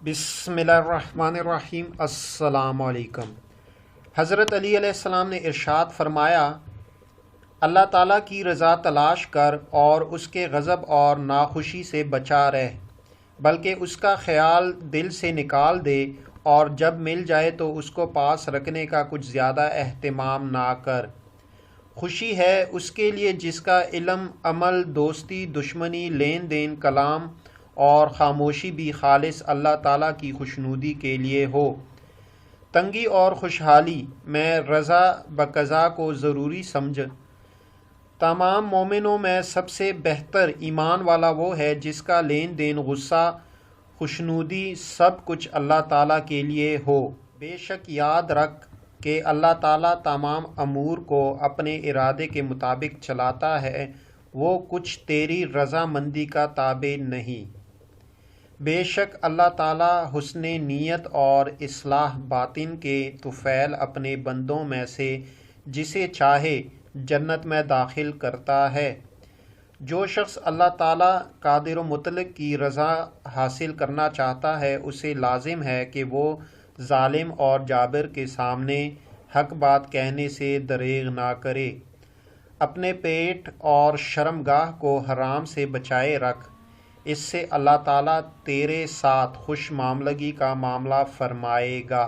बिस्मिल्लाहिर्रहमानिर्रहीम। अस्सलाम वालेकुम। हज़रत अली अलैहिस्सलाम ने इरशाद फरमाया, अल्लाह ताला की रज़ा तलाश कर और उसके गज़ब और नाखुशी से बचा रह, बल्कि उसका ख़याल दिल से निकाल दे और जब मिल जाए तो उसको पास रखने का कुछ ज़्यादा अहतमाम ना कर। खुशी है उसके लिए जिसका इल्म, अमल, दोस्ती, दुश्मनी, लेन देन, कलाम और ख़ामोशी भी खालिस अल्लाह ताला की खुशनुदी के लिए हो। तंगी और खुशहाली में रज़ा बक़ज़ा को ज़रूरी समझ। तमाम मोमिनों में सबसे बेहतर ईमान वाला वो है जिसका लेन देन, गुस्सा, खुशनुदी सब कुछ अल्लाह ताला के लिए हो। बेशक याद रख कि अल्लाह ताला तमाम अमूर को अपने इरादे के मुताबिक चलाता है, वो कुछ तेरी रज़ामंदी का ताबे नहीं। बेशक अल्लाह ताला हुस्ने नीयत और इस्लाह बातिन के तुफ़ैल अपने बंदों में से जिसे चाहे जन्नत में दाखिल करता है। जो शख्स अल्लाह ताला कादिर मुतलक की रज़ा हासिल करना चाहता है, उसे लाजिम है कि वो जालिम और जाबिर के सामने हक बात कहने से दरेग ना करे। अपने पेट और शर्मगाह को हराम से बचाए रख, इससे अल्लाह ताला तेरे साथ खुश मामलगी का मामला फरमाएगा।